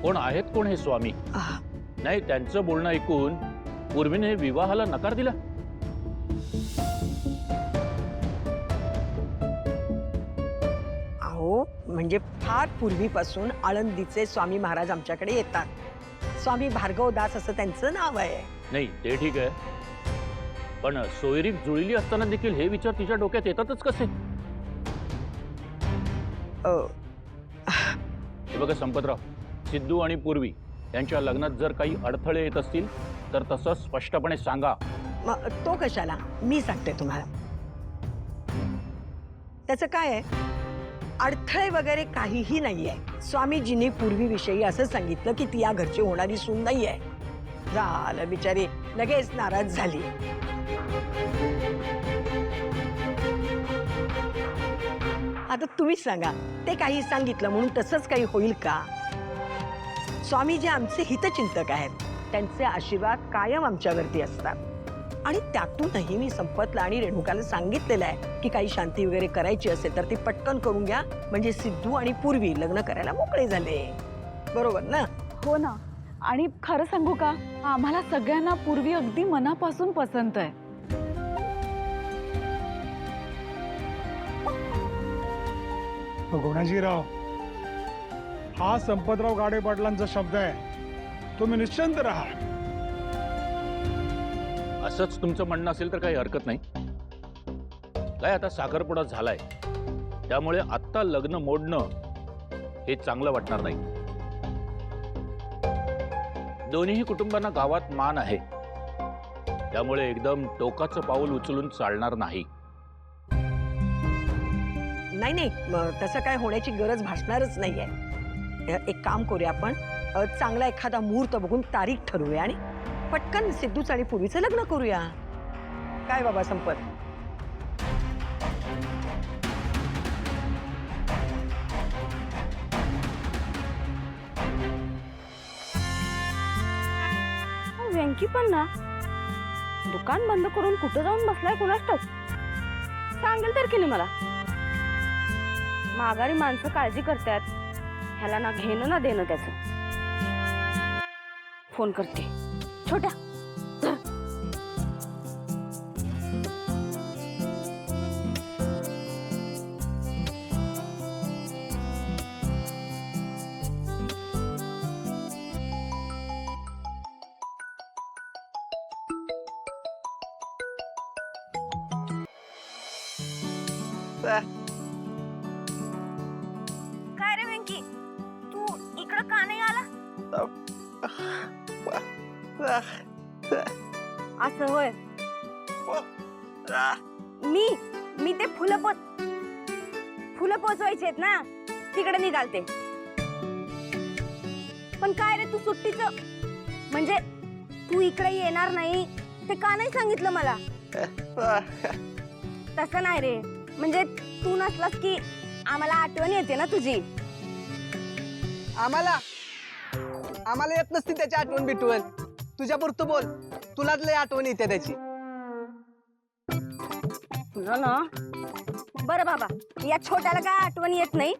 कोण आहेत कोण हे स्वामी? नाही, त्यांचं बोलणं ऐकून पूर्वीने विवाहाला नकार दिला. अहो म्हणजे फार पूर्वीपासून आळंदीचे स्वामी महाराज आमच्याकडे येतात. स्वामी भार्गवदास असं त्यांचं नाव आहे. नाही ते ठीक आहे, पण सोयरीक जुळली असताना देखील हे विचार तिच्या डोक्यात येतातच कसे? हे बघा संपतराव, सिद्धू आणि पूर्वी यांच्या लग्नात जर काही अडथळे येत असतील तर तसं स्पष्टपणे सांगा. तो कशाला, मी सांगते तुम्हाला. त्याचं काय आहे, अडथळे वगैरे काहीही नाहीये. स्वामीजींनी पूर्वीविषयी असं सांगितलं की ती या घरची होणारी सून नाहीये. झालं, बिचारी लगेच नाराज झाली. आता तुम्हीच सांगा, ते काही सांगितलं म्हणून तसंच काही होईल का? स्वामीजी आमचे हितचिंतक आहेत. त्यांचे आशीर्वाद कायम आमच्यावरती असतात. आणि त्यातूनही मी संपतला आणि रेणुकाला सांगितलेलं आहे की काही शांती वगैरे करायची असेल तर ती पटकन करून घ्या, म्हणजे सिद्धू आणि पूर्वी लग्न करायला मोकळे झाले. बरोबर ना? हो ना. आणि खरं सांगू का, आम्हाला सगळ्यांना पूर्वी अगदी मनापासून पसंत आहे. गुणाजीराव, हा संपतराव गाडे पाटलांचा शब्द आहे. तुम्ही निश्चिंत राहा. असंच तुमचं म्हणणं असेल तर काही हरकत नाही. काय आता साखरपुडा झालाय, त्यामुळे आत्ता लग्न मोडणं हे चांगलं वाटणार नाही. दोन्ही कुटुंबांना गावात मान आहे, त्यामुळे एकदम टोकाचं पाऊल उचलून चालणार नाही. नाही नाही, तसं काय होण्याची गरज भासणारच नाहीये. एक काम करूया आपण, चांगला एखादा मुहूर्त बघून तारीख ठरवूया आणि पटकन सिद्धूच आणि पूर्वीचं लग्न करूया. काय बाबा संपत? व्यंकी पण ना दुकान बंद करून कुठं जाऊन बसलाय कुणास ठाऊक. सांगेल तर की नाही मला. माघारी माणसं काळजी करतात, ह्याला ना घेणं ना देणं त्याचं. फोन करते. छोट्या काय रे व्यंकी, तू इकडं का नाही आला? असं होय. मी ते फुलं पोचवायचे आहेत ना, तिकडे निघालते. पण काय रे, तू सुट्टीचं म्हणजे तू इकडे येणार नाही ते का नाही सांगितलं मला? तसं नाही रे, म्हणजे तू नसलास की आम्हाला आठवण येते ना तुझी. आम्हाला येत नसती त्याची आठवण बिटवण. तुझ्या पुरतं बोल, तुलाच लय आठवण येते त्याची. तुझं ना बरं बाबा, या छोट्याला काय आठवण येत नाही,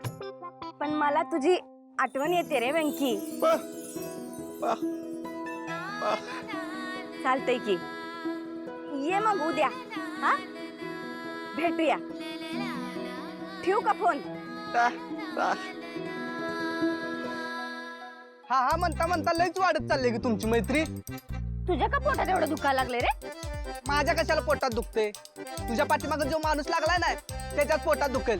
पण मला तुझी आठवण येते रे व्यंकी. चालतंय की, ये मग उद्या. हा, भेटूया. ठेवू का फोन? हा म्हणता म्हणता लयच वाढत चालले की तुमची मैत्री. तुझ्या का पोटात एवढं दुखायला लागले रे? माझ्या कशाला पोटात दुखते? तुझ्या पाठीमागे जो माणूस लागलाय ना त्याच्यात पोटात दुखेल.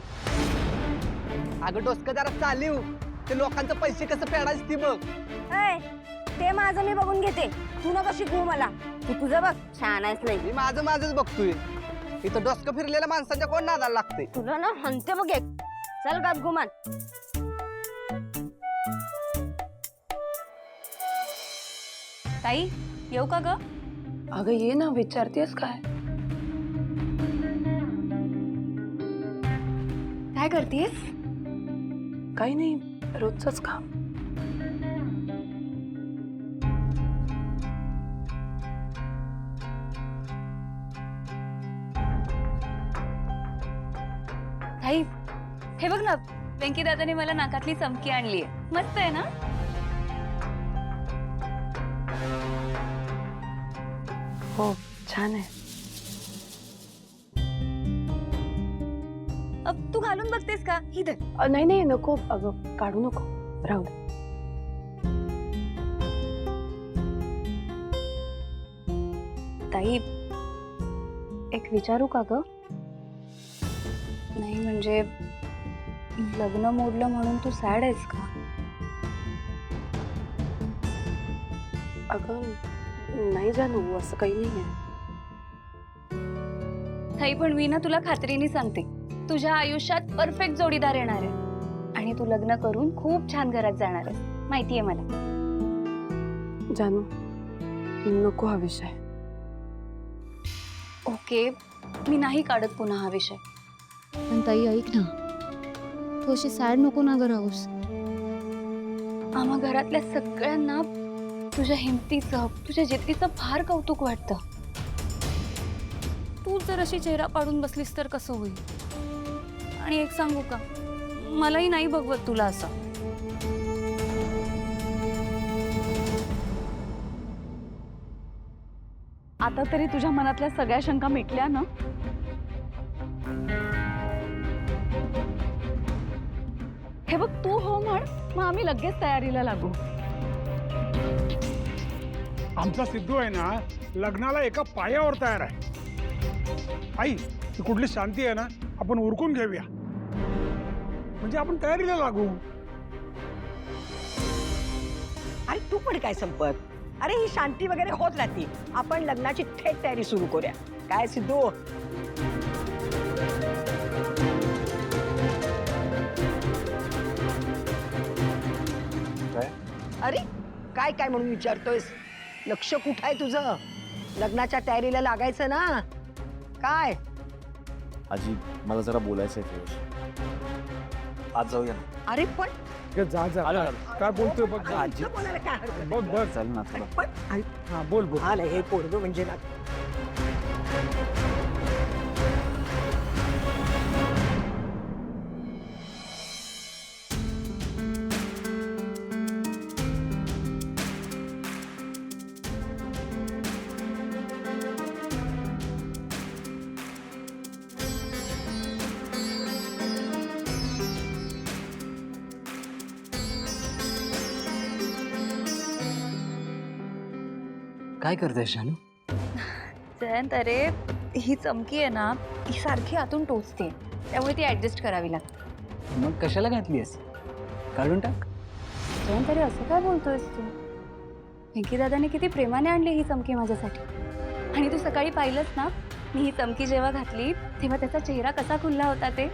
अगं डोसकं जरा चालीव, ते लोकांचे पैसे कसं फेडायचं ती बघ. ते माझं मी बघून घेते, तू नका शिकवू मला. तू तुझं बघ, छान आहेस. नाही मी माझंच बघतोय. इथं डोसकं फिरलेल्या माणसाच्या कोण नादाला लागते? तुला ना हनते बघ एक. चल गाप घुमान. ताई, येऊ का ग? अगं ये ना, विचारतेस काय? काय करतेस? काही नाही, रोजचंच काम. ताई, हे बघ ना, व्यंकी दादाने मला नाकातली चमकी आणलीये. मस्त आहे ना? हो छान आहे. तू घालून बघतेस का? ही धर. नाही नाही नको अगं, काढू नको, राहू दे. ताई, एक विचारू का ग? नाही म्हणजे लग्न मोडलं म्हणून तू सॅड आहेस का? अगं नाही जानू, असं काही नाही आहे. ताई पण मी ना तुला खात्रीने सांगते, तुझ्या आयुष्यात परफेक्ट जोडीदार येणार आहे आणि तू लग्न करून खूप छान घरात जाणार आहेस, माहितीये मला. जानू नको हा विषय. ओके, मी नाही काढत पुन्हा हा विषय. पण ताई ऐक ना, तू अशी सॅड नको ना ग राहूस. आम्हा घरातल्या सगळ्यांना तुझ्या हिमतीचं, तुझ्या जिद्दीचं फार कौतुक वाटतं. तू जर अशी चेहरा पाडून बसलीस तर कसं होईल? आणि एक सांगू का, मलाही नाही बघवत तुला असं. आता तरी तुझ्या मनातल्या सगळ्या शंका मिटल्या ना? हे बघ, तू हो म्हण, मग आम्ही लगेच तयारीला लागू. आमचा सिद्धू आहे ना, लग्नाला एका पायावर तयार आहे. आई, ही कुठली शांती आहे ना, आपण उरकून घेऊया, म्हणजे आपण तयारीला लागू. अरे तू पण काय संपत? अरे ही शांती वगैरे होत राहते, आपण लग्नाची थेट तयारी सुरू करूया. काय सिद्धू? अरे काय काय म्हणून विचारतोयस? लक्ष कुठं आहे तुझं? लग्नाच्या तयारीला लागायचं ना. काय? आजी मला जरा बोलायचं आहे तुझ्याशी. आज जाऊया ना. अरे पण जा जा, काय बोलतोय बघ. आजी बोलायला काय हरकत आहे? बघ बघ. चल ना थोडं. पण हा बोल बोल. आलं हे पोरगं म्हणजे ना. काय करतेस जानू? जयंत, अरे ही चमकी आहे ना, ही सारखी आतून टोचते, त्यामुळे ती ऍडजस्ट करावी लागते. मग कशाला घातलीस? काढून टाक. जयंत, अरे असं काय बोलतोयस तू? वेंकी दादाने किती प्रेमाने आणली ही चमकी माझ्यासाठी. आणि तू सकाळी पाहिलंस ना, मी ही चमकी जेव्हा घातली तेव्हा त्याचा चेहरा कसा खुलला होता ते.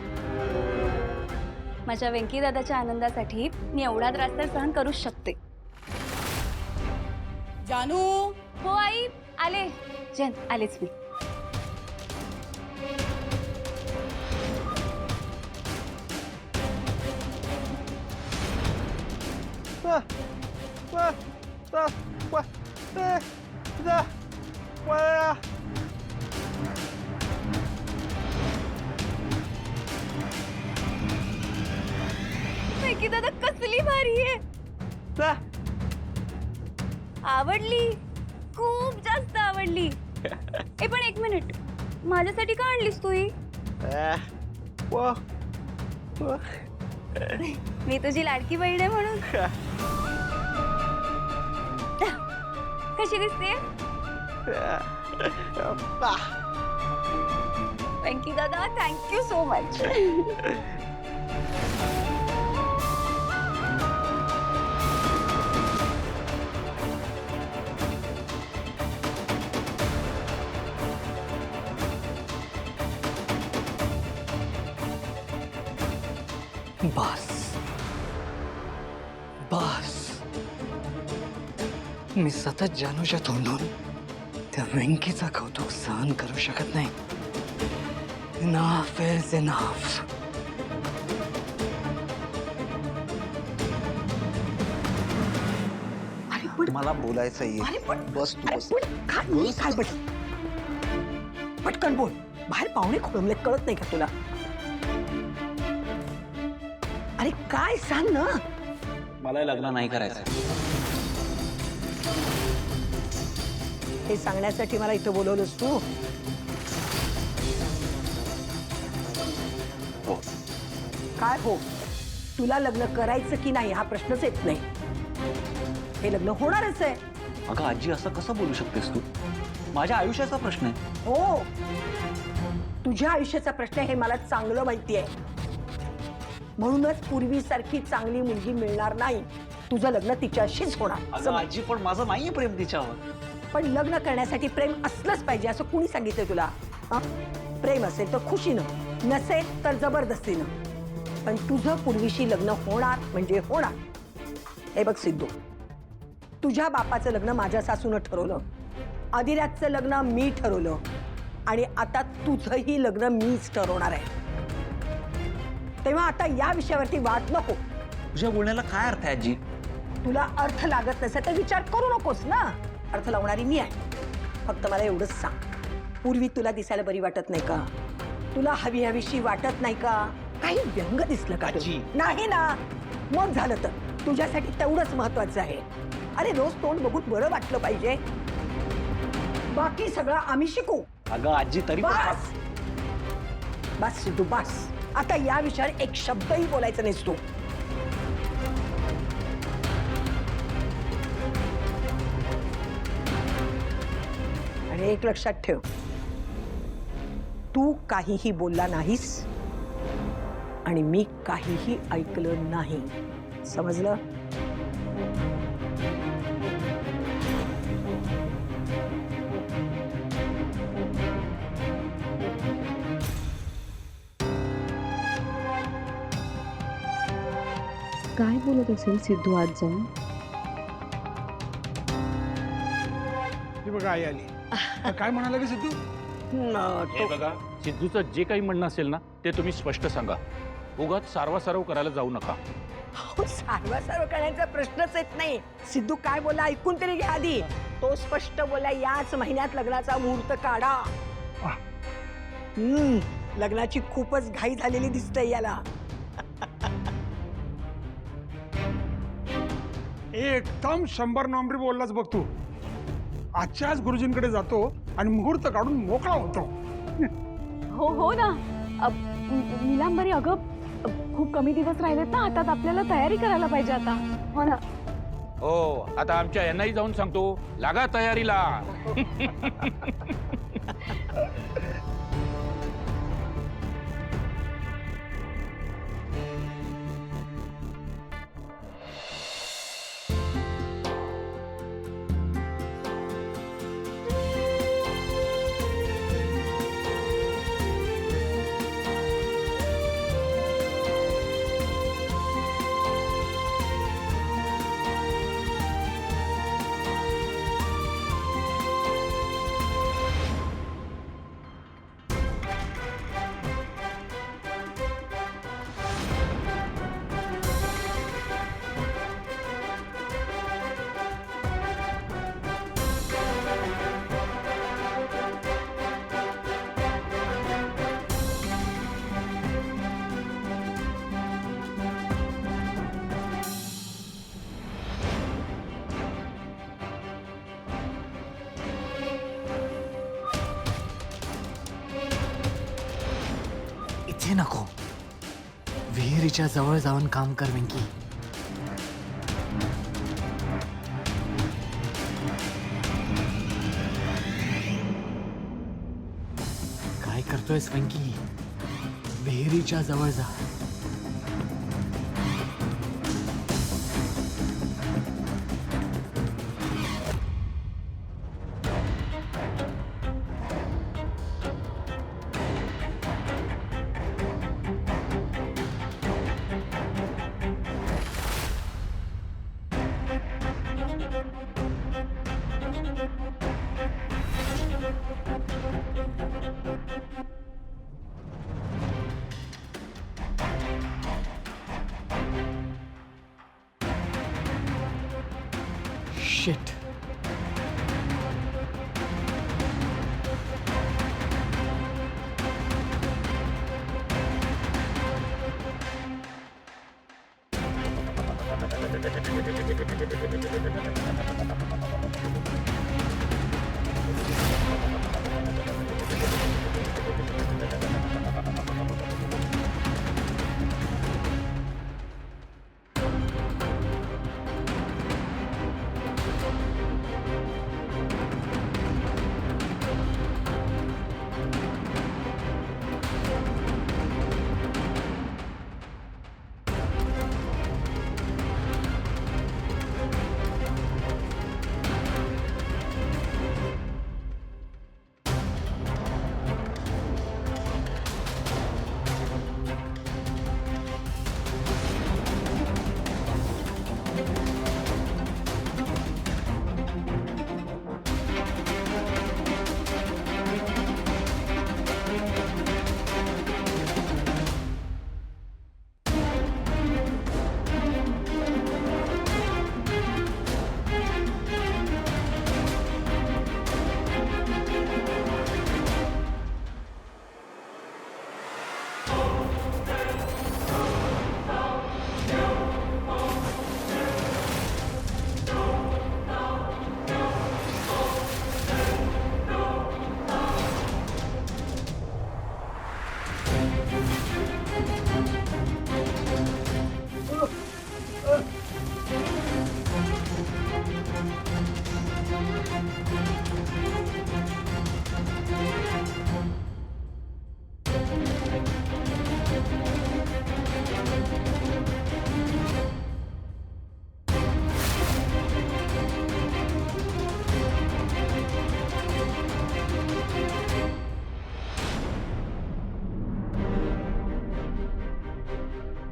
माझ्या वेंकी दादाच्या आनंदासाठी मी एवढा त्रास तर सहन करूच शकते. जानू, हो आई, आले. जयंत, आलेच मी. वेंकी दादा कसली भारी आहे. आवडली, खूप जास्त आवडली. ए पण एक मिनिट, माझ्यासाठी का आणलीस तू ही? मी तुझी लाडकी बहीण आहे म्हणून. कशी दिसते? वेंकी दादा, थँक्यू सो मच. बस बस, मी सतत जानूच्या तोंडून त्या वेंकीचा कौतुक सहन करू शकत नाही. Enough is enough. अरे पण मला बोलायचं आहे. अरे पण बस तू बस. काय बस? पटकन बोल, बाहेर पाहुणे खोळंबले, कळत नाही का तुला? अरे काय सांग ना. मला लग्न नाही करायचं. हे सांगण्यासाठी मला इथं बोलवलंस तू? हो. काय हो? तुला लग्न करायचं की नाही हा प्रश्नच येत नाही. हे लग्न होणारच आहे. अगं आजी, असं कसं बोलू शकतेस तू? माझ्या आयुष्याचा प्रश्न आहे. हो, तुझ्या आयुष्याचा प्रश्न हे मला चांगलं माहिती आहे. म्हणूनच पूर्वीसारखी चांगली मुलगी मिळणार नाही. तुझं लग्न तिच्याशीच होणार. अगं आजी, पण माझं नाहीये प्रेम तिच्यावर. पण लग्न करण्यासाठी प्रेम असलंच पाहिजे असं कुणी सांगितलंय तुला? प्रेम असेल तर खुशीनं, नसेल तर जबरदस्तीनं. पण तुझं पूर्वीशी लग्न होणार म्हणजे होणार. हे बघ सिद्धू, तुझ्या बापाचं लग्न माझ्या सासूनं ठरवलं, अधिराजचं लग्न मी ठरवलं आणि आता तुझंही लग्न मीच ठरवणार आहे. तेव्हा आता या विषयावरती वाद नको. तुझ्या बोलण्याला काय अर्थ आहे आजी? तुला अर्थ लागत नसेल तर विचार करू नकोस ना. अर्थ लावणारी मी आहे. फक्त मला एवढंच सांग, पूर्वी तुला दिसायला बरी वाटत नाही का? तुला हवी हवीशी वाटत नाही का? काही व्यंग दिसलं का? नाही ना? मग झालं तर तुझ्यासाठी तेवढंच महत्वाचं आहे. अरे रोज तोंड बघून बरं वाटलं पाहिजे. बाकी सगळं आम्ही शिकू. अगं आजी, तरी बस बस सिद्धू, बस. आता या विषयावर एक शब्दही बोलायचं नाहीस तू. आणि एक लक्षात ठेव, तू काहीही बोलला नाहीस आणि मी काहीही ऐकलं नाही. समजलं? काय बोलत असेल सिद्धू आज जाऊन? ही बघा आई आली. काय म्हणाला की सिद्धू? हे बघा, सिद्धूचं जे काही म्हणणं असेल ना ते तुम्ही स्पष्ट सांगा. उगाच सारवासारव करायला जाऊ नका. सारवासारव करण्याचा प्रश्नच येत नाही. सिद्धू काय बोला ऐकून तरी घ्या आधी. तो स्पष्ट बोला, याच महिन्यात लग्नाचा मुहूर्त काढा. लग्नाची खूपच घाई झालेली दिसते याला. एकदम 100 नोंबरी बोललाच बघ तू. आजच्याच गुरुजींकडे जातो आणि मुहूर्त काढून मोकळा होतो. हो हो ना. निलांबरी, अगं खूप कमी दिवस राहिलेत ना हातात. आपल्याला तयारी करायला पाहिजे आता. हो ना. हो, आता आमच्या यांनाही जाऊन सांगतो, लागा तयारीला. इथे नको, विहिरीच्या जवळ जाऊन काम कर वेंकी. काय करतोयस वेंकी? विहिरीच्या जवळ जा. शिट.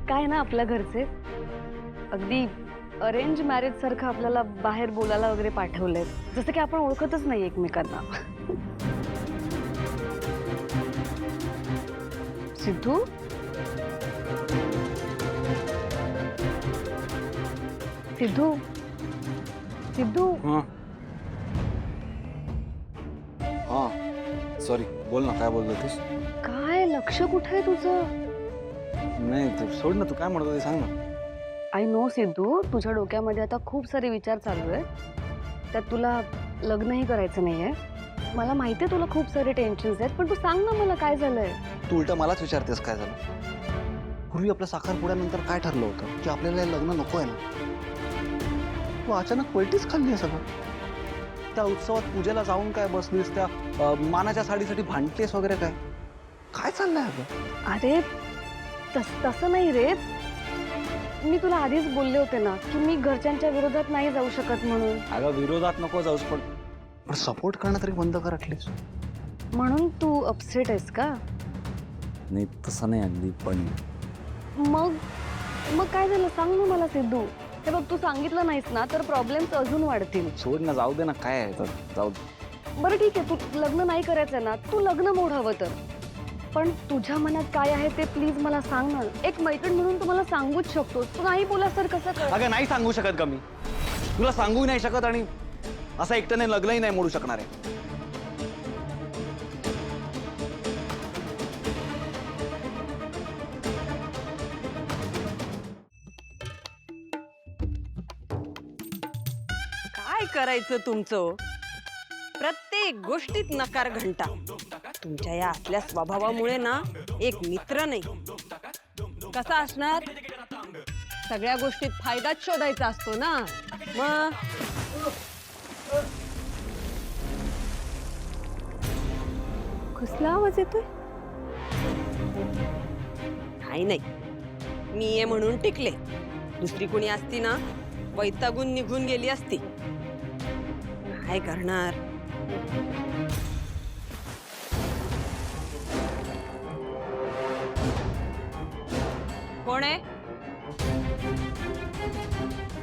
काय ना आपल्या घरचे अगदी अरेंज मॅरेज सारखं आपल्याला बाहेर बोलायला वगैरे पाठवलंय, जसं की आपण ओळखतच नाही एकमेकांना. सिद्धू, सिद्धू, सिद्धू, हां सॉरी, बोल ना, काय बोलत होतीस? काय लक्ष कुठे आहे तुझं? नाही ते सोड ना, तू काय म्हणत होती सांग ना. आय नो सिद्धू, तुझ्या डोक्यामध्ये आता खूप सारे विचार चालू आहेत. त्यात तुला लग्नही करायचं नाहीये. मला माहिती आहे तुला खूप सारे टेन्शन्स आहेत, पण तू सांग ना मला काय झालंय. तू उलटा मलाच विचारतेस काय झालं. पूर्वी आपल्या साखरपुड्यानंतर काय ठरलं होतं की आपल्याला हे लग्न नको आहे ना. तू अचानक पलटीच खाल्ली आहे सगळं. त्या उत्सवात पूजेला जाऊन काय बसलीस, त्या मानाच्या साडीसाठी भांडतेस वगैरे काय काय चाललंय अगं? अरे तसं नाही रे. मी तुला आधीच बोलले होते ना की मी घरच्यांच्या विरोधात नाही जाऊ शकत म्हणून. अगं विरोधात नको जाऊस, पण सपोर्ट करणं तरी बंद कर ॲटलिस्ट. म्हणून तू अपसेट आहेस का? नाही तसं नाही अगदी, पण मग काय झालं सांग ना मला सिद्धू. हे बघ, तू सांगितलं नाहीस ना तर प्रॉब्लेम्स अजून वाढतील. सोड ना, जाऊ दे ना, काय आहे तर जाऊ दे. बरं ठीक आहे, तू लग्न नाही करायचं ना, तू लग्न मोड हवं तर. पण तुझ्या मनात काय आहे ते प्लीज मला सांग ना. एक मैत्रीण म्हणून तू मला सांगूच शकतो. तू नाही बोलास तर कसं कर. अगं नाही सांगू शकत का मी तुला, सांगूही नाही शकत आणि असं एकट्याने लग्नही नाही मोडू शकणार आहे. काय करायचं तुमचं? प्रत्येक गोष्टीत नकार घंटा. तुमच्या या आतल्या स्वभावामुळे ना एक मित्र नाही. कसा असणार? सगळ्या गोष्टीत फायदाच शोधायचा असतो ना. मग कसला आवाज येतोय? काही नाही, मी ये म्हणून टिकले. दुसरी कोणी असती ना वैतागून निघून गेली असती. काय करणार? कोण आहे?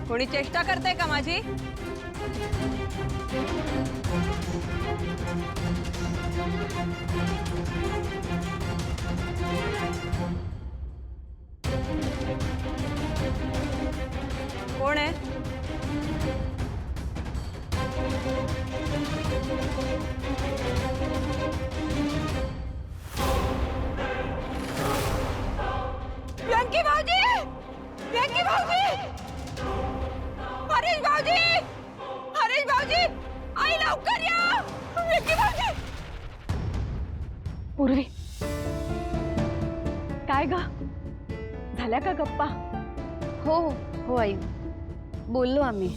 कोणी चेष्टा करते का माझी? कोण आहे? व्यंकी भाऊजी! व्यंकी भाऊजी! हरीश भाऊजी! हरीश भाऊजी! आई लवकर या! व्यंकी भाऊजी! पूर्वी काय ग, झाल्या का गप्पा? हो हो आई, बोललो आम्ही.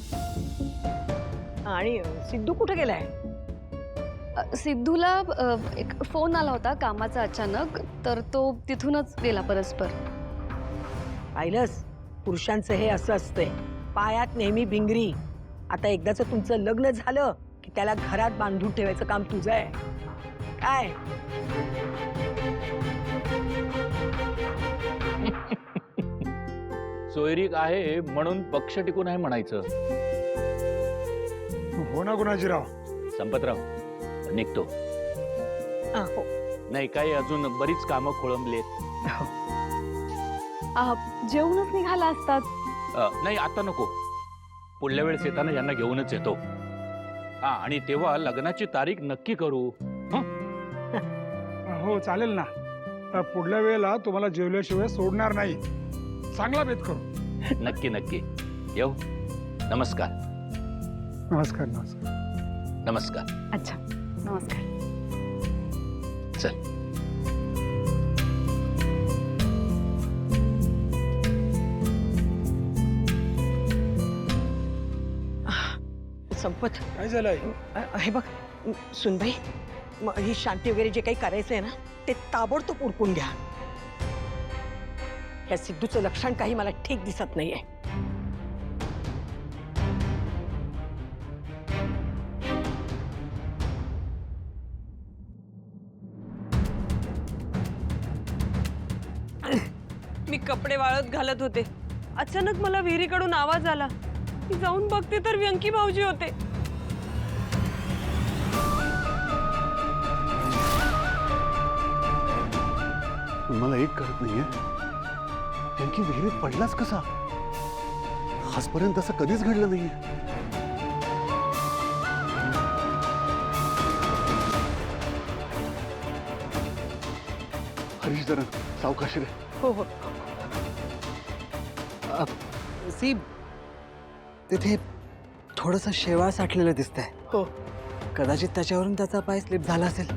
आणि सिद्धू कुठे गेलाय? सिद्धूला एक फोन आला होता कामाचा अचानक, तर तो तिथूनच गेला परस्पर. पाहिलंस, पुरुषांचं हे असं असतंय, पायात नेहमी भिंगरी. आता एकदाच तुमचं लग्न झालं की त्याला घरात बांधून ठेवायचं काम तुझं आहे. काय सोयरीक आहे म्हणून पक्ष टिकून आहे म्हणायचं. हो ना गुणाजीराव. संपतराव निघतो. हो. नाही काही अजून बरीच कामं खोळंबलेत. जेवूनच निघाला असतात. नाही आता नको, पुढल्या वेळेस येताना यांना घेऊनच येतो. हा, आणि तेव्हा लग्नाची तारीख नक्की करू. हो चालेल ना. पुढल्या वेळेला तुम्हाला जेवल्याशिवाय सोडणार नाही. चांगला बेत करू. नक्की नक्की येऊ. नमस्कार. नमस्कार. नमस्कार. नमस्कार. अच्छा, नमस्कार. चल. संपत, काय झालंय? हे बघ सुनबाई, ही शांती वगैरे जे काही करायचंय ना ते ताबडतोब उरकून घ्या. ह्या सिद्धूचं लक्षण काही मला ठीक दिसत नाहीये. मी कपडे कपडे वाळत घालत होते. अचानक मला विहिरीकडून आवाज आला. मी जाऊन बघते तर व्यंकी भाऊजी होते. मला एक कळत नाहीये, व्यंकी विहिरीत पडलाच कसा? आजपर्यंत असं कधीच घडलं नाहीये. हरीश जरा सावकाशी रे. हो हो. सी तिथे थोडंसं शेवाळ साठलेलं दिसतंय. हो. कदाचित त्याच्यावरून त्याचा पाय स्लिप झाला असेल.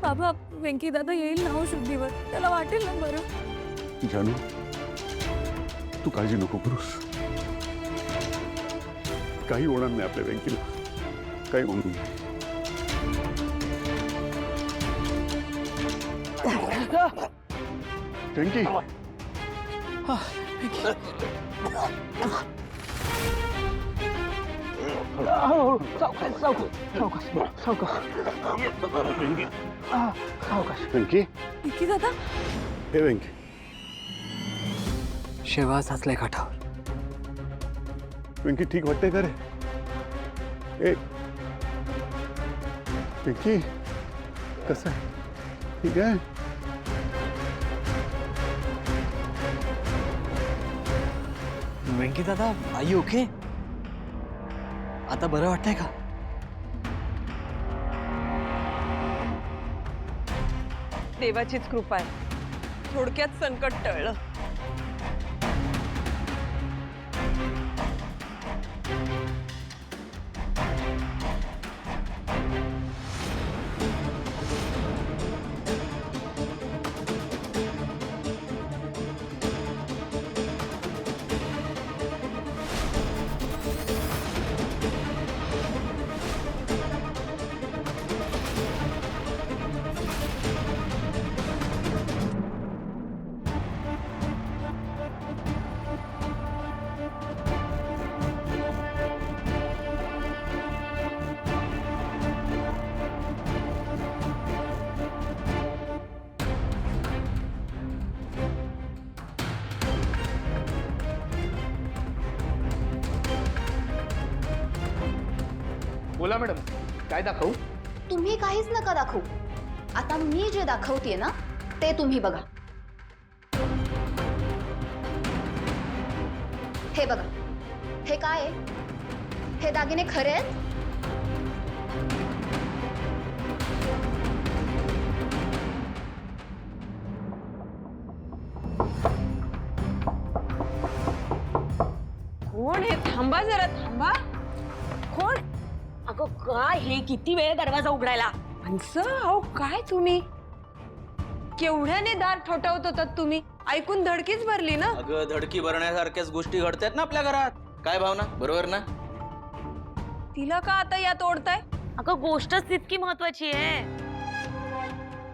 बाबा वेंकी दादा येईल ना हो शुद्धीवर, त्याला वाटेल ना बरं. जानू, तू काळजी नको करूस. काही होणार नाही आपल्या व्यंकीला, काही होणार नाही. व्यंकी, व्यंकी, वेंकी दादा हे व्यंकी, शेवाळ साचलाय काठावर. व्यंकी ठीक वाटतंय का रे? ए व्यंकी, कसं आहे? ठीक आहे? व्यंकी दादा, आई ओके? आता बरं वाटतंय का? देवाचीच कृपा आहे. थोडक्यात संकट टळलं. बोला मॅडम, काय दाखवू? तुम्ही काहीच नका दाखवू. आता मी जे दाखवतेय ना ते तुम्ही बघा. हे बघा, हे काय आहे? हे दागिने खरे आहेत? कोण हे? थांबा जरा, थांबा. कोण? अगं काय हे, किती वेळ दरवाजा उघडायला? माणसं, अहो काय तुम्ही? केवढ्याने दार ठोठावत होतात तुम्ही? ऐकून धडकीच भरली ना. अगं धडकी भरण्यासारख्याच गोष्टी घडतात ना आपल्या घरात. काय भावना, बरोबर ना? तिला का आता यात ओढताय? अगं गोष्टच तितकी महत्वाची आहे.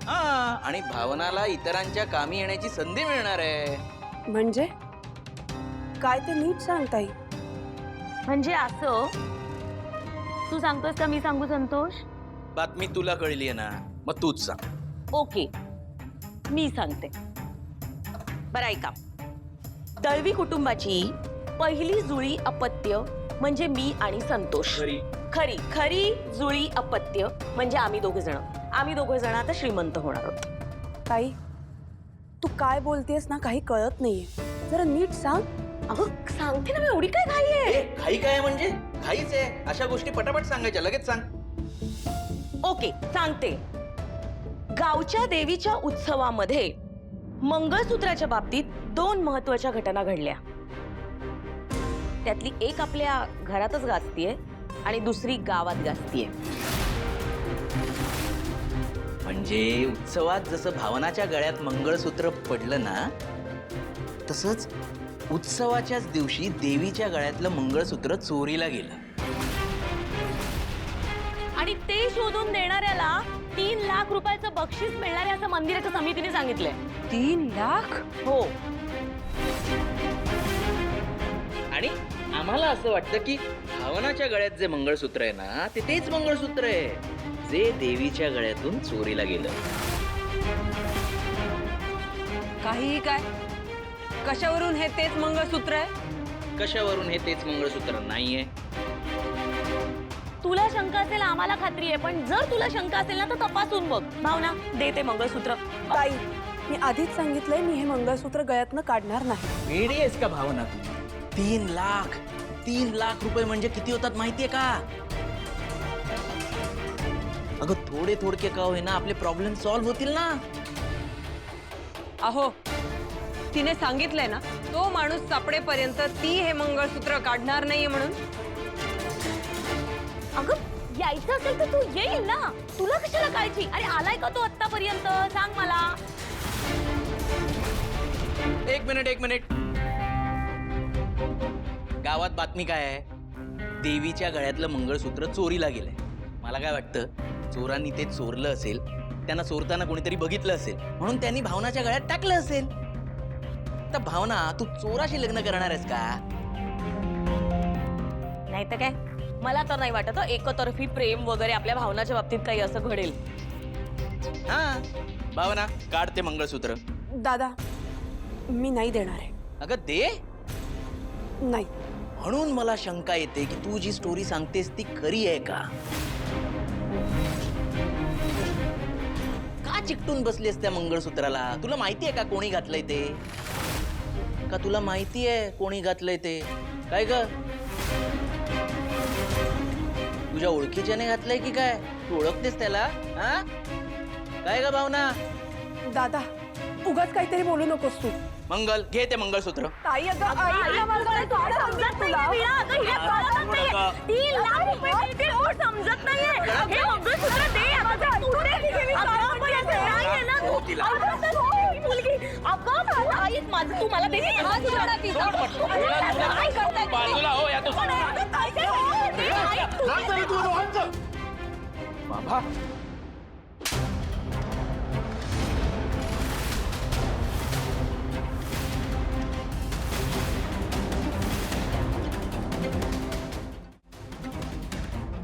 हा, आणि भावनाला इतरांच्या कामी येण्याची संधी मिळणार आहे. म्हणजे काय ते नीट सांगताय? म्हणजे असं, तू सांगतोस का मी सांगू संतोष? बातमी तुला कळली आहे ना, मग तूच सांग. ओके, मी सांगते. बरं ऐका, दळवी कुटुंबाची पहिली जुळी अपत्य म्हणजे मी आणि संतोष. खरी खरी जुळी अपत्य म्हणजे आम्ही दोघे जण. आम्ही दोघे जण आता श्रीमंत होणार आहोत. ताई, तू काय बोलतेस ना, काही कळत नाहीये. जरा नीट सांग. अगं सांगते ना मी, एवढी काय घाई आहे? घाई काय म्हणजे? घाईच आहे. अशा गोष्टी पटापट सांगायच्या, लगेच सांग. ओके सांगते. गावच्या देवीच्या उत्सवामध्ये मंगळसूत्राच्या बाबतीत 2 महत्वाच्या घटना घडल्या. त्यातली एक आपल्या घरातच गाजतीये आणि दुसरी गावात गाजतीये. म्हणजे उत्सवात जसं भावनाच्या गळ्यात मंगळसूत्र पडलं ना, तसंच उत्सवाच्याच दिवशी देवीच्या गळ्यातलं मंगळसूत्र चोरीला गेलं. आणि ते शोधून देणाऱ्याला 3 लाख रुपयाचं बक्षीस मिळणार आहे असं मंदिराच्या समितीने सांगितलंय. 3 लाख? हो. आणि आम्हाला असं वाटतं की भावनाच्या गळ्यात जे मंगळसूत्र आहे ना, ते तेच मंगळसूत्र आहे जे देवीच्या गळ्यातून चोरीला गेलं. काहीही काय? कशावरून हे तेच मंगळसूत्र आहे? कशावरून हे तेच मंगळसूत्र नाहीये? तुला शंका असेल आम्हाला खात्री आहे, पण जर तुला शंका असेल ना तर तपासून बघ. भावना दे ते मंगळसूत्र. ताई, मी आधीच सांगितलंय मी हे मंगळसूत्र गळ्यातनं काढणार नाही. वेडी आहेस का भावना तू? 3 लाख रुपये म्हणजे किती होतात माहितीये का? अगं थोडे थोडके का होईना आपले प्रॉब्लेम सॉल्व्ह होतील ना. अहो, तिने सांगितलंय ना तो माणूस सापडेपर्यंत ती हे मंगळसूत्र काढणार नाहीये म्हणून. अगं यायचं असेल तर तू येईल ना. तुला कशाला काळजी? अरे आलाय का तू आतापर्यंत? सांग मला. एक मिनिट. गावात बातमी काय आहे? देवीच्या गळ्यातलं मंगळसूत्र चोरीला गेलंय. मला काय वाटतं, चोरांनी ते चोरलं असेल, त्यांना चोरताना कोणीतरी बघितलं असेल, म्हणून त्यांनी भावनाच्या गळ्यात टाकलं असेल. तर भावना, तू चोराशी लग्न करणार आहेस का? नाही तर काय, मला तर नाही वाटत एकतर्फी प्रेम वगैरे आपल्या भावनाच्या बाबतीत काही असं घडेल. हा भावना, काढ ते मंगळसूत्र. दादा, मी नाही देणार आहे. अगं दे. नाही. म्हणून मला शंका येते की तू जी स्टोरी सांगतेस ती खरी आहे का? का चिकटून बसलीस त्या मंगळसूत्राला? तुला माहितीये का कोणी घातलंय ते? का तुला माहितीये कोणी घातलंय ते? काय ग, तुझ्या ओळखीच्याने घातलंय की काय? तू ओळखतेस त्याला? हा काय ग भावना? दादा, उगाच काहीतरी बोलू नकोस तू. मंगल, घे ते मंगळसूत्र. ताई, अगं ऐक ना मला. समजत नाहीये. हे मंगळसूत्र दे. माझं तू मला दे. बाजूला हो या. बाबा,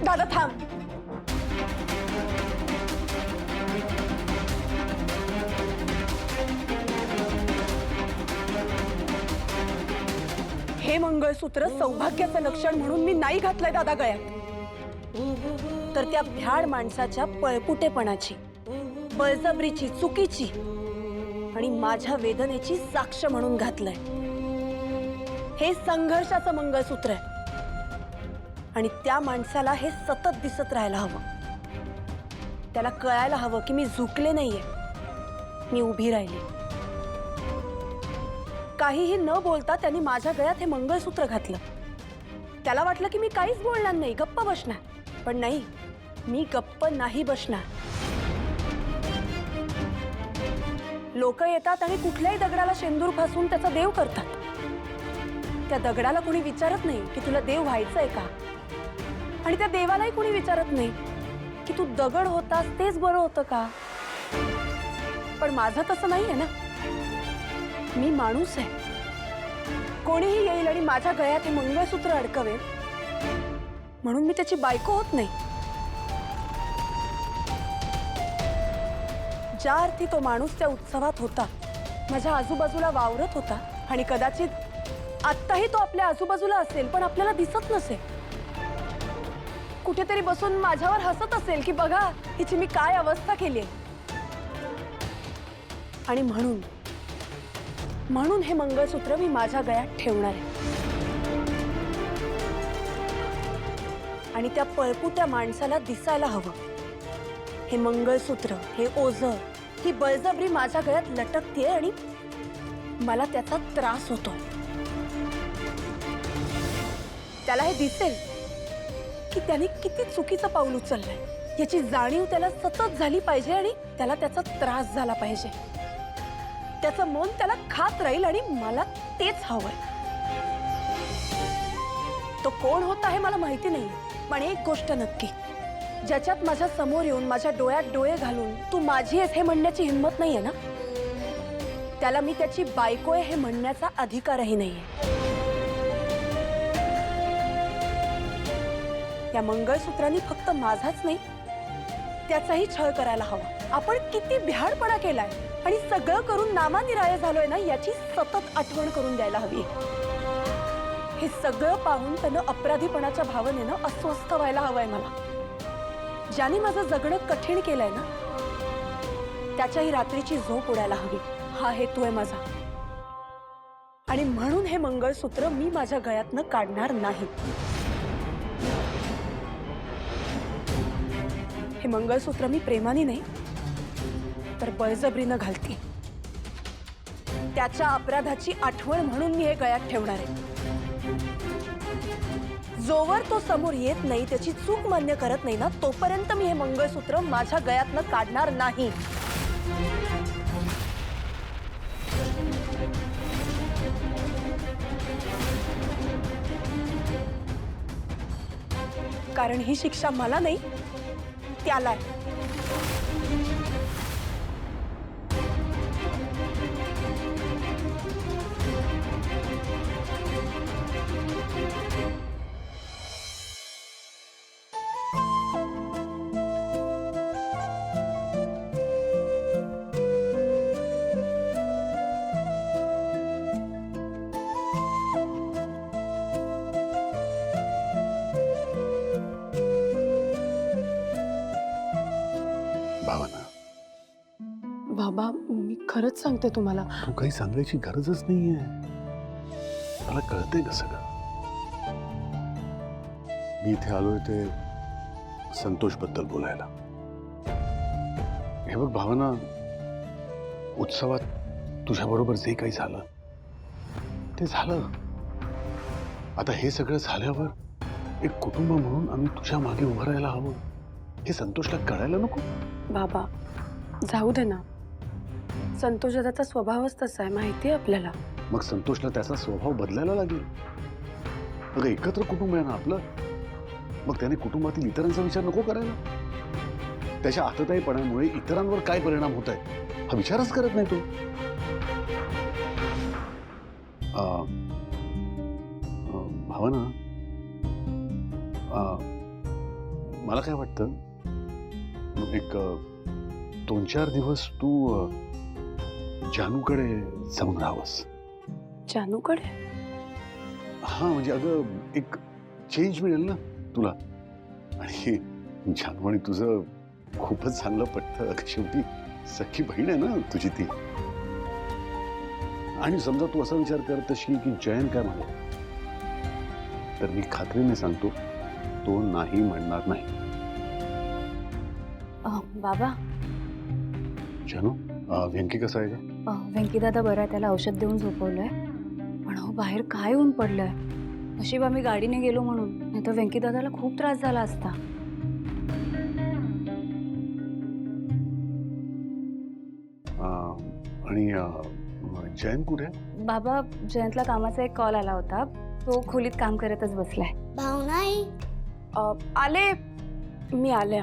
दादा थांब. हे मंगळसूत्र सौभाग्याचं लक्षण म्हणून मी नाही घातलंय दादा गळ्यात, तर त्या भ्याड माणसाच्या पळपुटेपणाची, बळजबरीची, चुकीची आणि माझ्या वेदनेची साक्ष म्हणून घातलंय. हे संघर्षाचं मंगळसूत्र आहे आणि त्या माणसाला हे सतत दिसत राहायला हवं. त्याला कळायला हवं की मी झुकले नाहीये, मी उभी राहिली. काहीही न बोलता त्यांनी माझ्या गळ्यात हे मंगळसूत्र घातलं. त्याला वाटलं की मी काहीच बोलणार नाही, गप्प बसणार. पण नाही, मी गप्प नाही बसणार. लोक येतात आणि कुठल्याही दगडाला शेंदूर फासून त्याचा देव करतात. त्या दगडाला कोणी विचारत नाही की तुला देव व्हायचंय का, आणि त्या देवालाही कोणी विचारत नाही की तू दगड होतास तेच बरं होतं का. पण माझं तसं नाहीये ना. मी माणूस आहे. कोणीही येईल आणि माझ्या गळ्यात हे मंगळसूत्र अडकवेल म्हणून मी त्याची बायको होत नाही. ज्या अर्थी तो माणूस त्या उत्सवात होता, माझ्या आजूबाजूला वावरत होता, आणि कदाचित आत्ताही तो आपल्या आजूबाजूला असेल पण आपल्याला दिसत नसेल. कुठेतरी बसून माझ्यावर हसत असेल की बघा हिची मी काय अवस्था केली आहे. आणि म्हणून हे मंगळसूत्र मी माझ्या गळ्यात ठेवणार आहे. आणि त्या पळपुट्या माणसाला दिसायला हवं हे मंगळसूत्र, हे ओझं, ही बळजबरी माझ्या गळ्यात लटकतेय आणि मला त्याचा त्रास होतो. त्याला हे दिसेल की त्याने किती चुकीचं पाऊल उचललंय याची जाणीव त्याला सतत झाली पाहिजे आणि त्याला त्याचा त्रास झाला पाहिजे. त्याचं मन त्याला खात राहील आणि मला तेच हवंय. तो कोण होता हे मला माहिती नाही, पण एक गोष्ट नक्की, ज्याच्यात माझ्या समोर येऊन माझ्या डोळ्यात डोळे घालून तू माझी आहेस हे म्हणण्याची हिंमत नाहीये ना, त्याला मी त्याची बायको आहे हे म्हणण्याचा अधिकारही नाहीये. या मंगळसूत्रांनी फक्त माझाच नाही त्याचाही छळ करायला हवा. आपण किती भ्याडपणा केलाय आणि सगळं करून नामानिराळ्य झालोय ना याची सतत आठवण करून द्यायला हवी. हे सगळं पाहून त्यानं अपराधीपणाच्या भावनेनं अस्वस्थ व्हायला हवंय मला. ज्याने माझं जगणं कठीण केलंय ना त्याच्याही रात्रीची झोप उडायला हवी, हा हेतू आहे माझा. आणि म्हणून हे मंगळसूत्र मी माझ्या गळ्यातनं काढणार नाही. हे मंगळसूत्र मी प्रेमाने नाही तर बळजबरीनं घालते. त्याच्या अपराधाची आठवण म्हणून मी हे गळ्यात ठेवणार आहे. जोवर तो समोर येत नाही, त्याची चूक मान्य करत नाही ना, तोपर्यंत मी हे मंगळसूत्र माझ्या गळ्यातनं काढणार नाही. कारण ही शिक्षा मला नाही, त्याला आहे. भावना, बाबा मी खरंच सांगते तुम्हाला. तू काही सांगायची गरजच नाहीये. मला कळतंय का सगळं. मी इथे आलोय ते संतोष बद्दल बोलायला. हे बघ भावना, उत्सवात तुझ्या बरोबर जे काही झालं ते झालं. आता हे सगळं झाल्यावर एक कुटुंब म्हणून आम्ही तुझ्या मागे उभं राहायला हवं. हे संतोषला कळायला नको. बाबा जाऊ दे ना. संतोष दादाचा स्वभावच तसा आहे, माहिती आहे आपल्याला. मग संतोषला त्याचा स्वभाव बदलायला लागेल. अगं एकत्र कुटुंब आहे ना आपलं. मग त्याने कुटुंबातील इतरांचा विचार नको करायला. त्याच्या आतताईपणामुळे इतरांवर काय परिणाम होत आहे हा विचारच करत नाही तो. भावना, मला काय वाटतं, एक 2-4 दिवस तू जानूकडे जाऊन राहावंस. जानूकडे? हा म्हणजे अगं एक चेंज मिळेल ना तुला. आणि जानू आणि तुझं खूपच चांगलं पटतं. शेवटी सख्खी बहीण आहे ना तुझी ती. आणि समजा तू असा विचार करत असशील की जयंत काय म्हणतो, तर मी खात्रीने सांगतो तो नाही म्हणणार नाही. बाबा, जानू, व्यंकी कसा आहे का? व्यंकी दादा बरं आहे, त्याला औषध देऊन झोपवलंय. पण अहो बाहेर काय ऊन पडलंय. नशीब आम्ही गाडीने गेलो म्हणून, नाही तर व्यंकी दादाला खूप त्रास झाला असता. आणि जयंत कुठे? बाबा, जयंतला कामाचा एक कॉल आला होता. तो खोलीत काम करतच बसलाय. आले मी आले.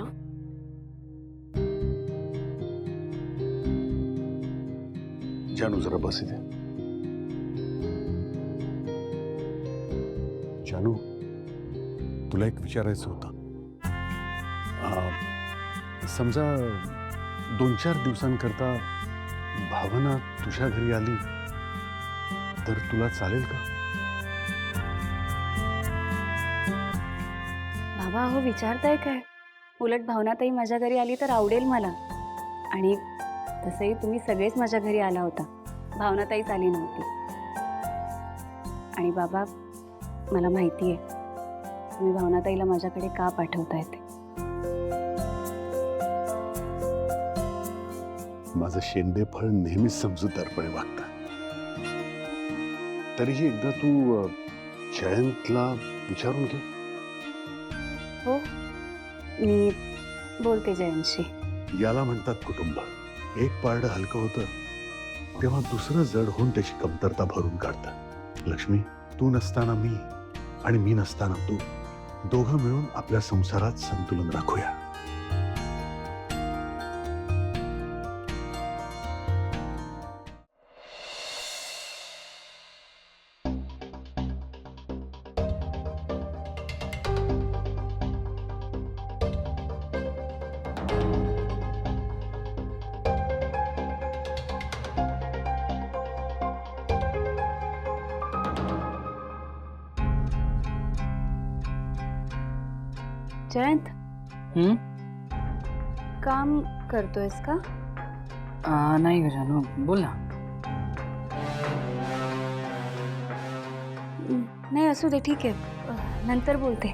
जानू जरा बस इथे. जानू, तुला एक विचारायचं होतं. समजा 2-4 दिवसांकरता भावना तुझ्या घरी आली तर तुला चालेल का? बाबा, हो विचारताय काय? उलट भावनाताई माझ्या घरी आली तर आवडेल मला. आणि तसंही तुम्ही सगळेच माझ्या घरी आला होता, भावनाताईच आली नव्हती. आणि बाबा, मला माहिती आहे तुम्ही भावनाताईला माझ्याकडे का पाठवताय ते. माझं शेंडे फळ नेहमीच समजूतदारपणे वागतं. तरीही एकदा तू जयंतला विचारून घे. हो, मी बोलते जयंतशी. याला म्हणतात कुटुंब. एक पारडं हलकं होतं तेव्हा दुसरं जड होऊन त्याची कमतरता भरून काढतं. लक्ष्मी, तू नसताना मी आणि मी नसताना तू, दोघं मिळून आपल्या संसारात संतुलन राखूया. जयंत काम करतोयस का? नाही ग जानू, बोल ना. नाही असू दे, ठीक आहे, नंतर बोलते.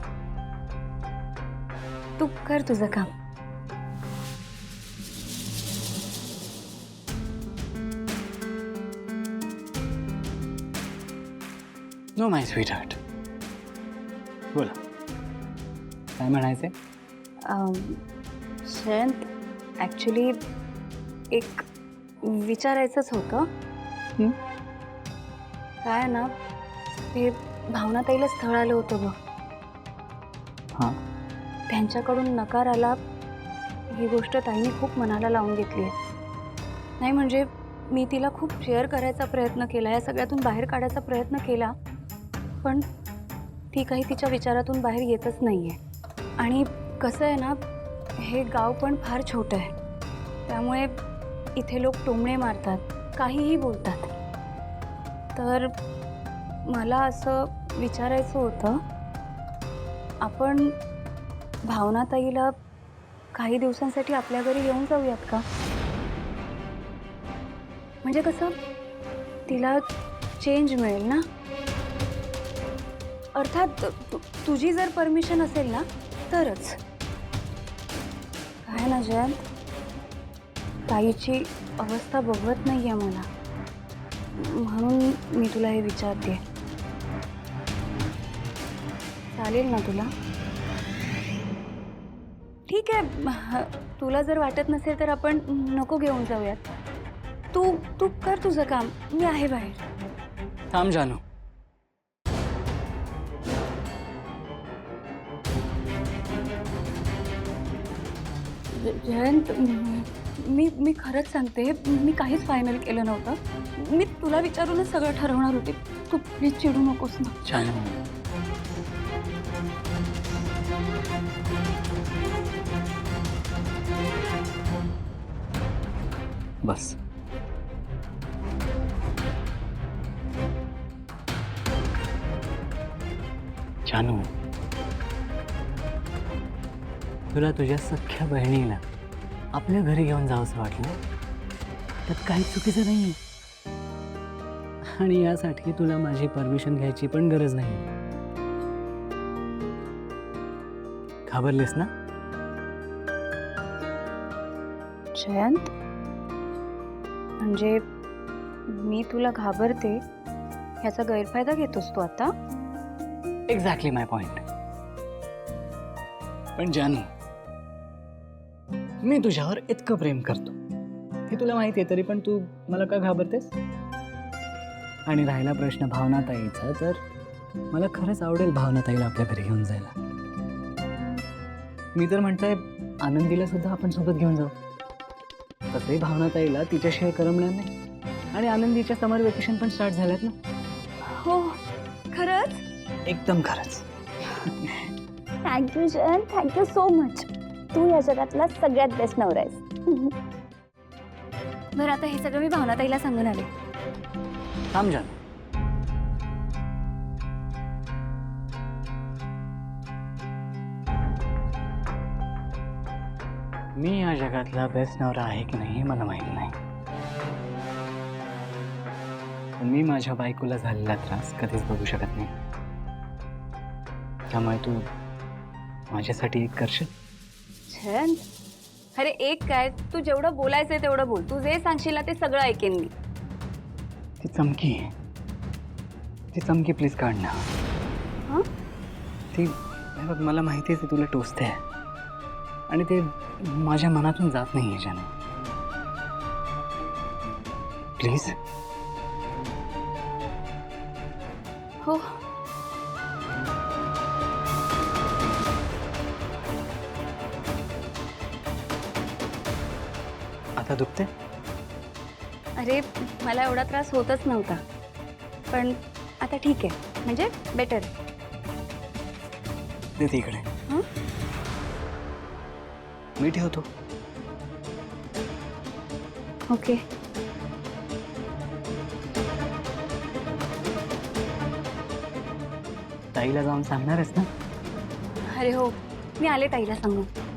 तू कर तुझं काम. नो माय स्वीट हार्ट, बोला काय म्हणायचंय? जयंत, ॲक्च्युली एक विचारायचंच होतं. काय ना, ते भावनाताईला स्थळ आलं होतं बघ. हां. त्यांच्याकडून नकार आला, ही गोष्ट ताईने खूप मनाला लावून घेतली आहे. नाही म्हणजे मी तिला खूप शेअर करायचा प्रयत्न केला, या सगळ्यातून बाहेर काढायचा प्रयत्न केला, पण ती काही तिच्या विचारातून बाहेर येतच नाही आहे. आणि कसं आहे ना, हे गाव पण फार छोटं आहे, त्यामुळे इथे लोक टोमणे मारतात, काहीही बोलतात. तर मला असं विचारायचं होतं, आपण भावनाताईला काही दिवसांसाठी आपल्या घरी येऊन जाऊयात का? म्हणजे कसं तिला चेंज मिळेल ना. अर्थात तुझी जर परमिशन असेल ना तरच. काय ना जयंत, ताईची अवस्था बघवत नाही आहे मला, म्हणून मी तुला हे विचारते. चालेल ना तुला? ठीक आहे, तुला जर वाटत नसेल तर आपण नको घेऊन जाऊयात. तू कर तुझं काम, मी आहे बाहेर. थांब जानू. जयंत, मी खरंच सांगते, मी काहीच फायनल केलं नव्हतं. मी तुला विचारूनच सगळं ठरवणार होते. तू प्लीज चिडू नकोस ना. जानू, बस. जानू, तुला तुझ्या सख्ख्या बहिणीला आपल्या घरी घेऊन जावंसं वाटलं, त्यात काही चुकीचं नाही. आणि यासाठी तुला माझी परमिशन घ्यायची पण गरज नाही. घाबरलीस ना? जयंत, म्हणजे मी तुला घाबरते ह्याचा गैरफायदा घेतोस तू आता? एक्झॅक्टली माय पॉइंट. पण जानू, मी तुझ्यावर इतकं प्रेम करतो हे तुला माहिती आहे, तरी पण तू मला का घाबरतेस? आणि राहिला प्रश्न भावनाताईचा, तर मला खरंच आवडेल भावनाताईला आपल्या घरी घेऊन जायला. मी तर म्हणतोय आनंदीला सुद्धा आपण सोबत घेऊन जाऊ. तसंही भावनाताईला तिच्याशिवाय करमणार नाही. आणि आनंदीच्या समर वेकेशन पण स्टार्ट झाल्यात ना. हो, खरंच? एकदम खरंच. Thank you Jayant, thank you so much. तू या जगातला सगळ्यात बेस्ट नवरा आहेस. बरं, आता हे सगळं मी भावनाताईला सांगून आले. थांब जानू. मी या जगातला बेस्ट नवरा आहे की नाही हे मला माहित नाही, पण मी माझ्या बायकोला झालेला त्रास कधीच बघू शकत नाही. त्यामुळे तू माझ्यासाठी एक करशील? जयंत, अरे एक काय, तू जेवढं बोलायचंय तेवढं बोल. तू जे सांगशील ना ते सगळं ऐकेन मी. ती चमकी प्लीज काढ ना. हं? ती बघ, मला माहिती आहे ती तुला टोचते आहे आणि ते माझ्या मनातून जात नाही आहे जानू. प्लीज. हो. आता दुखते? अरे मला एवढा त्रास होतच नव्हता, पण आता ठीक आहे, म्हणजे बेटर. दे इकडे. हं? मी ठेवतो. ओके. ताईला जाऊन सांगणारच ना? अरे हो, मी आले ताईला सांगून.